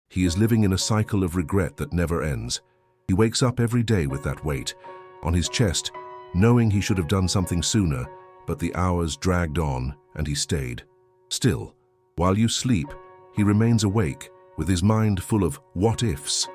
He is living in a cycle of regret that never ends. He wakes up every day with that weight on his chest, knowing he should have done something sooner, but the hours dragged on and he stayed. Still, while you sleep, he remains awake with his mind full of what-ifs.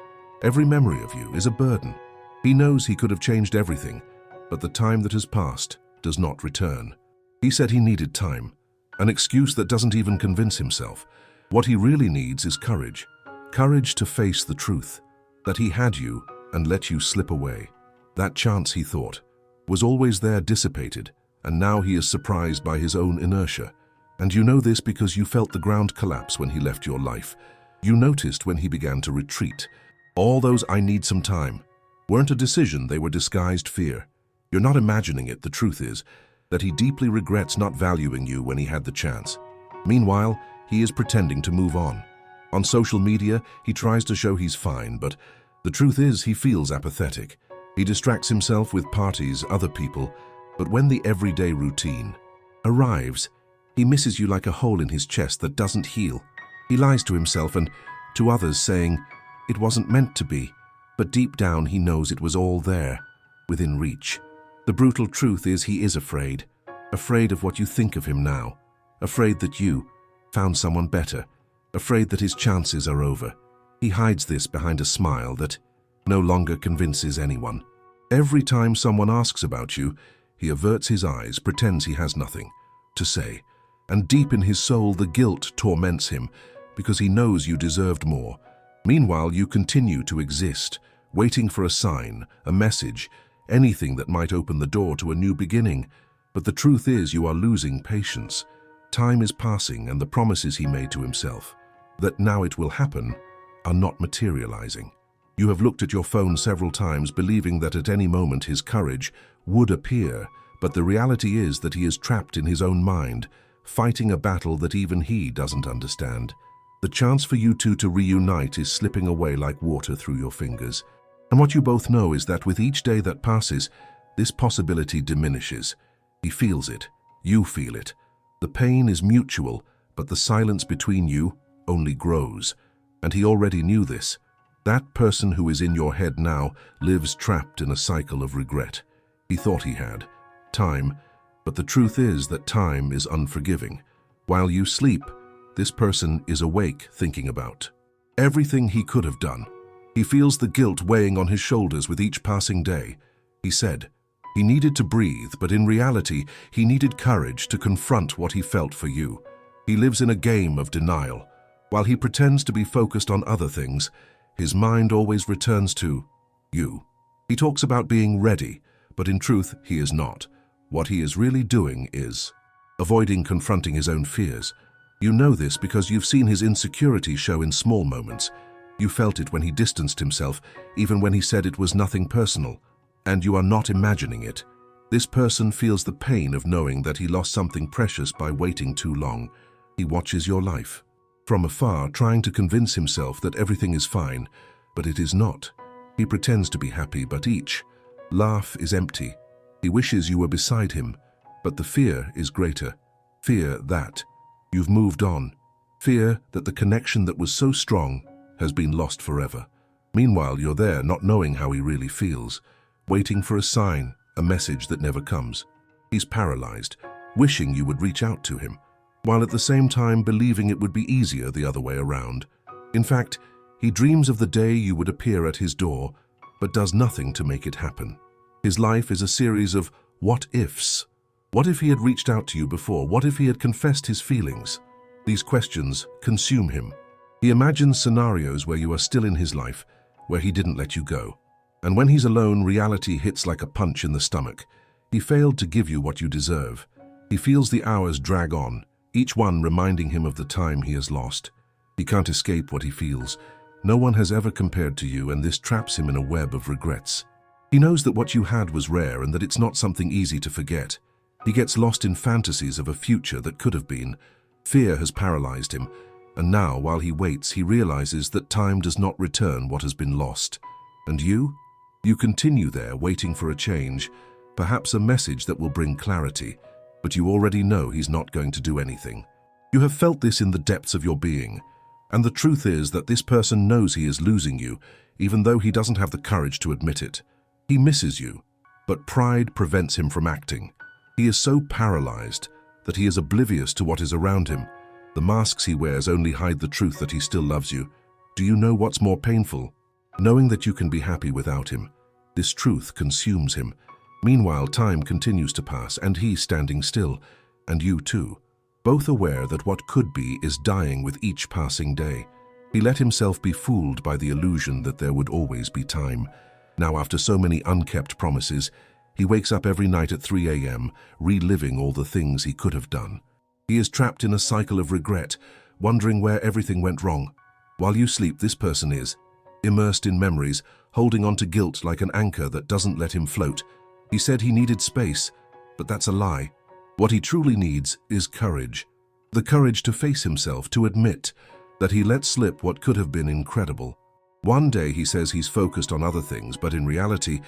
Every memory of you is a burden. He knows he could have changed everything, but the time that has passed does not return. He said he needed time, an excuse that doesn't even convince himself. What he really needs is courage. Courage to face the truth, that he had you and let you slip away. That chance, he thought, was always there, dissipated, and now he is surprised by his own inertia. And you know this because you felt the ground collapse when he left your life. You noticed when he began to retreat. All those "I need some time" weren't a decision, they were disguised fear. You're not imagining it, the truth is that he deeply regrets not valuing you when he had the chance. Meanwhile, he is pretending to move on. On social media, he tries to show he's fine, but the truth is he feels apathetic. He distracts himself with parties, other people, but when the everyday routine arrives, he misses you like a hole in his chest that doesn't heal. He lies to himself and to others, saying it wasn't meant to be, but deep down he knows it was all there, within reach. The brutal truth is he is afraid of what you think of him now, afraid that you found someone better, afraid that his chances are over. He hides this behind a smile that no longer convinces anyone. Every time someone asks about you, he averts his eyes, pretends he has nothing to say, and deep in his soul the guilt torments him because he knows you deserved more. Meanwhile, you continue to exist, waiting for a sign, a message, anything that might open the door to a new beginning. But the truth is you are losing patience. Time is passing and the promises he made to himself, that now it will happen, are not materializing. You have looked at your phone several times, believing that at any moment his courage would appear, but the reality is that he is trapped in his own mind, fighting a battle that even he doesn't understand. The chance for you two to reunite is slipping away like water through your fingers. And what you both know is that with each day that passes, this possibility diminishes. He feels it. You feel it. The pain is mutual, but the silence between you only grows. And he already knew this. That person who is in your head now lives trapped in a cycle of regret. He thought he had time, but the truth is that time is unforgiving. While you sleep, this person is awake, thinking about everything he could have done. He feels the guilt weighing on his shoulders with each passing day. He said he needed to breathe, but in reality, he needed courage to confront what he felt for you. He lives in a game of denial. While he pretends to be focused on other things, his mind always returns to you. He talks about being ready, but in truth, he is not. What he is really doing is avoiding confronting his own fears. You know this because you've seen his insecurity show in small moments. You felt it when he distanced himself, even when he said it was nothing personal. And you are not imagining it. This person feels the pain of knowing that he lost something precious by waiting too long. He watches your life from afar, trying to convince himself that everything is fine, but it is not. He pretends to be happy, but each laugh is empty. He wishes you were beside him, but the fear is greater. Fear that you've moved on. Fear that the connection that was so strong has been lost forever. Meanwhile, you're there, not knowing how he really feels, waiting for a sign, a message that never comes. He's paralyzed, wishing you would reach out to him, while at the same time believing it would be easier the other way around. In fact, he dreams of the day you would appear at his door, but does nothing to make it happen. His life is a series of what-ifs. What if he had reached out to you before? What if he had confessed his feelings? These questions consume him. He imagines scenarios where you are still in his life, where he didn't let you go. And when he's alone, reality hits like a punch in the stomach. He failed to give you what you deserve. He feels the hours drag on, each one reminding him of the time he has lost. He can't escape what he feels. No one has ever compared to you, and this traps him in a web of regrets. He knows that what you had was rare and that it's not something easy to forget. He gets lost in fantasies of a future that could have been. Fear has paralyzed him, and now, while he waits, he realizes that time does not return what has been lost. And you? You continue there, waiting for a change, perhaps a message that will bring clarity, but you already know he's not going to do anything. You have felt this in the depths of your being, And the truth is that this person knows he is losing you, even though he doesn't have the courage to admit it. He misses you, but pride prevents him from acting. He is so paralyzed that he is oblivious to what is around him. The masks he wears only hide the truth that he still loves you. Do you know what's more painful? Knowing that you can be happy without him. This truth consumes him. Meanwhile, time continues to pass, and he standing still, and you too, both aware that what could be is dying with each passing day. He let himself be fooled by the illusion that there would always be time. Now, after so many unkept promises, he wakes up every night at 3 a.m., reliving all the things he could have done. He is trapped in a cycle of regret, wondering where everything went wrong. While you sleep, this person is immersed in memories, holding on to guilt like an anchor that doesn't let him float. He said he needed space, but that's a lie. What he truly needs is courage. The courage to face himself, to admit that he let slip what could have been incredible. One day he says he's focused on other things, but in reality,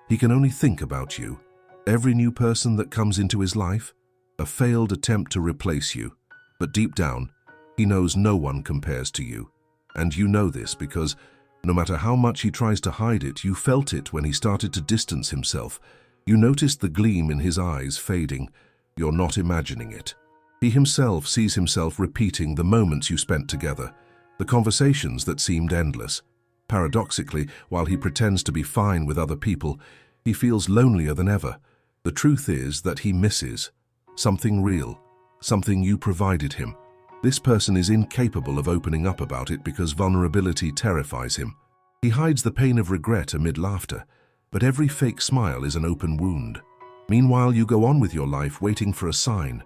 he can only think about you. Every new person that comes into his life, a failed attempt to replace you. But deep down, he knows no one compares to you. And you know this because no matter how much he tries to hide it, you felt it when he started to distance himself. You noticed the gleam in his eyes fading. You're not imagining it. He himself sees himself repeating the moments you spent together, the conversations that seemed endless. Paradoxically, while he pretends to be fine with other people, he feels lonelier than ever. The truth is that he misses something real, something you provided him. This person is incapable of opening up about it because vulnerability terrifies him. He hides the pain of regret amid laughter, but every fake smile is an open wound. Meanwhile, you go on with your life waiting for a sign,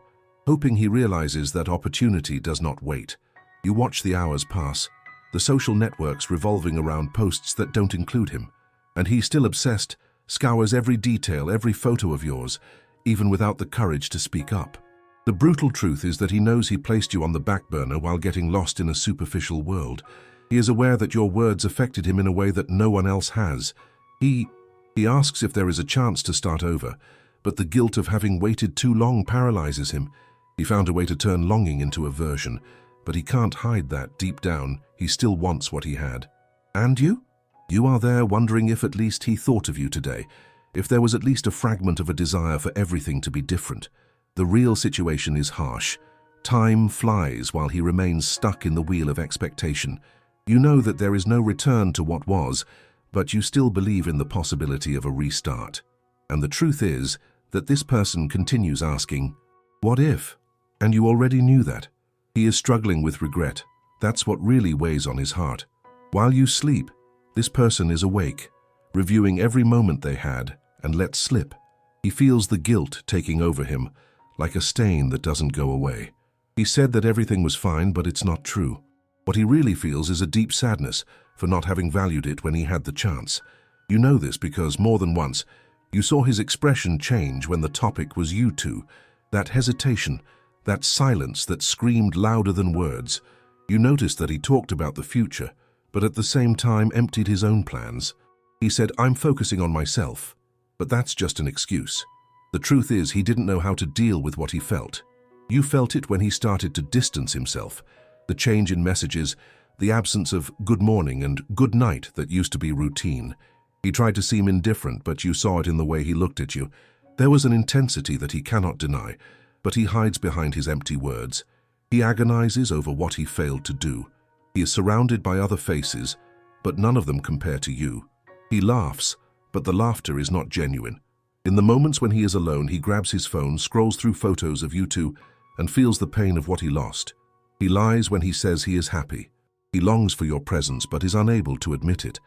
hoping he realizes that opportunity does not wait. You watch the hours pass, the social networks revolving around posts that don't include him, and he, still obsessed, scours every detail, every photo of yours, even without the courage to speak up. The brutal truth is that he knows he placed you on the back burner while getting lost in a superficial world. He is aware that your words affected him in a way that no one else has. He asks if there is a chance to start over, but the guilt of having waited too long paralyzes him. He found a way to turn longing into aversion, but he can't hide that. Deep down, he still wants what he had. And you? You are there wondering if at least he thought of you today, if there was at least a fragment of a desire for everything to be different. The real situation is harsh. Time flies while he remains stuck in the wheel of expectation. You know that there is no return to what was, but you still believe in the possibility of a restart. And the truth is that this person continues asking, what if? And you already knew that. He is struggling with regret. That's what really weighs on his heart. While you sleep, this person is awake, reviewing every moment they had and let slip. He feels the guilt taking over him, like a stain that doesn't go away. He said that everything was fine, but it's not true. What he really feels is a deep sadness for not having valued it when he had the chance. You know this because more than once, you saw his expression change when the topic was you two. That hesitation, that silence that screamed louder than words. You noticed that he talked about the future, but at the same time emptied his own plans. He said, I'm focusing on myself, but that's just an excuse. The truth is he didn't know how to deal with what he felt. You felt it when he started to distance himself. The change in messages, the absence of good morning and good night that used to be routine. He tried to seem indifferent, but you saw it in the way he looked at you. There was an intensity that he cannot deny, but he hides behind his empty words. He agonizes over what he failed to do. He is surrounded by other faces, but none of them compare to you. He laughs, but the laughter is not genuine. In the moments when he is alone, he grabs his phone, scrolls through photos of you two, and feels the pain of what he lost. He lies when he says he is happy. He longs for your presence, but is unable to admit it.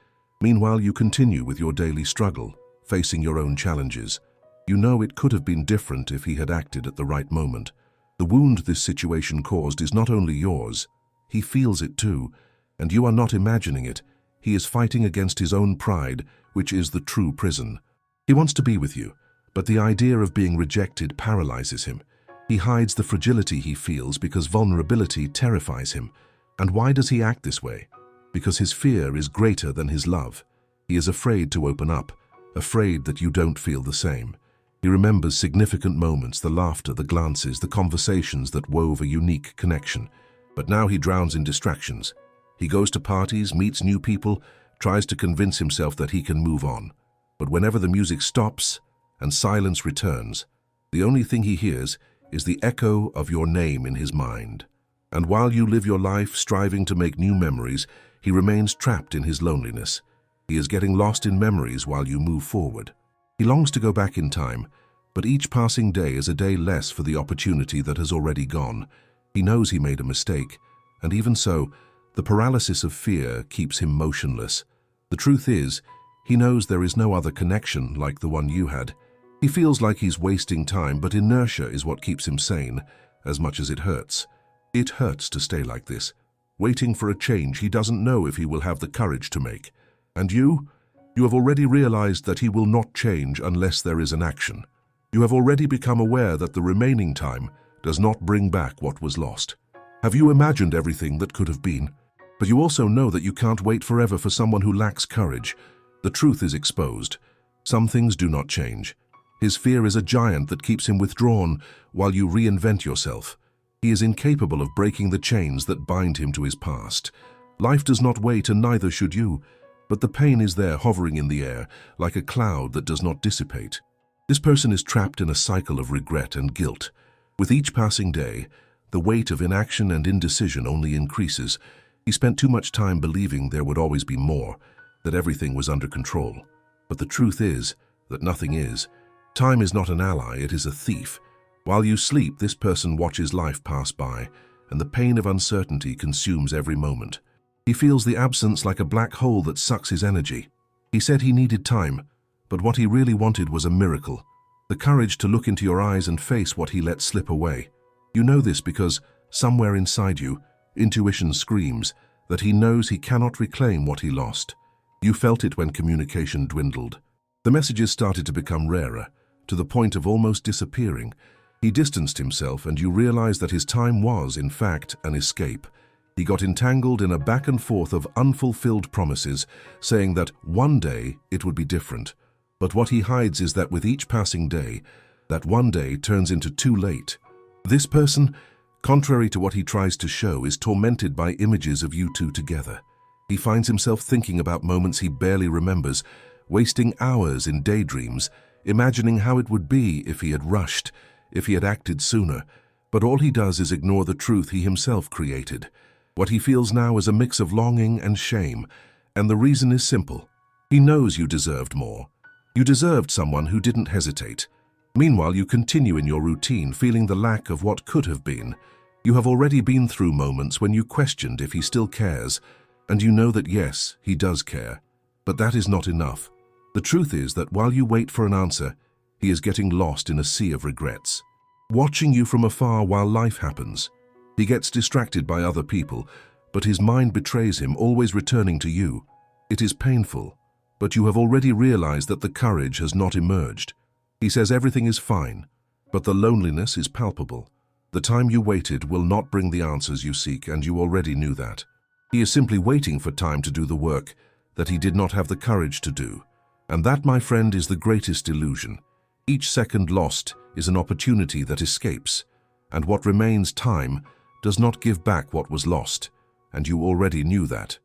Meanwhile, you continue with your daily struggle, facing your own challenges. You know it could have been different if he had acted at the right moment. The wound this situation caused is not only yours. He feels it too, and you are not imagining it. He is fighting against his own pride, which is the true prison. He wants to be with you, but the idea of being rejected paralyzes him. He hides the fragility he feels because vulnerability terrifies him. And why does he act this way? Because his fear is greater than his love. He is afraid to open up, afraid that you don't feel the same. He remembers significant moments, the laughter, the glances, the conversations that wove a unique connection. But now he drowns in distractions. He goes to parties, meets new people, tries to convince himself that he can move on. But whenever the music stops and silence returns, the only thing he hears is the echo of your name in his mind. And while you live your life striving to make new memories, he remains trapped in his loneliness. He is getting lost in memories while you move forward. He longs to go back in time, but each passing day is a day less for the opportunity that has already gone. He knows he made a mistake, and even so, the paralysis of fear keeps him motionless. The truth is, he knows there is no other connection like the one you had. He feels like he's wasting time, but inertia is what keeps him sane, as much as it hurts. It hurts to stay like this, waiting for a change he doesn't know if he will have the courage to make. And you have already realized that he will not change unless there is an action. You have already become aware that the remaining time does not bring back what was lost. Have you imagined everything that could have been? But you also know that you can't wait forever for someone who lacks courage. The truth is exposed. Some things do not change. His fear is a giant that keeps him withdrawn while you reinvent yourself. He is incapable of breaking the chains that bind him to his past. Life does not wait, and neither should you. But the pain is there, hovering in the air, like a cloud that does not dissipate. This person is trapped in a cycle of regret and guilt. With each passing day, the weight of inaction and indecision only increases. He spent too much time believing there would always be more, that everything was under control. But the truth is that nothing is. Time is not an ally, it is a thief. While you sleep, this person watches life pass by, and the pain of uncertainty consumes every moment. He feels the absence like a black hole that sucks his energy. He said he needed time, but what he really wanted was a miracle. The courage to look into your eyes and face what he let slip away. You know this because, somewhere inside you, intuition screams that he knows he cannot reclaim what he lost. You felt it when communication dwindled. The messages started to become rarer, to the point of almost disappearing. He distanced himself, and you realized that his time was, in fact, an escape. He got entangled in a back and forth of unfulfilled promises, saying that one day it would be different. But what he hides is that with each passing day, that one day turns into too late. This person, contrary to what he tries to show, is tormented by images of you two together. He finds himself thinking about moments he barely remembers, wasting hours in daydreams, imagining how it would be if he had rushed, if he had acted sooner. But all he does is ignore the truth he himself created. What he feels now is a mix of longing and shame, and the reason is simple. He knows you deserved more. You deserved someone who didn't hesitate. Meanwhile, you continue in your routine, feeling the lack of what could have been. You have already been through moments when you questioned if he still cares, and you know that yes, he does care. But that is not enough. The truth is that while you wait for an answer, he is getting lost in a sea of regrets. Watching you from afar while life happens. He gets distracted by other people, but his mind betrays him, always returning to you. It is painful, but you have already realized that the courage has not emerged. He says everything is fine, but the loneliness is palpable. The time you waited will not bring the answers you seek, and you already knew that. He is simply waiting for time to do the work that he did not have the courage to do. And that, my friend, is the greatest illusion. Each second lost is an opportunity that escapes, and what remains, time, does not give back what was lost, and you already knew that.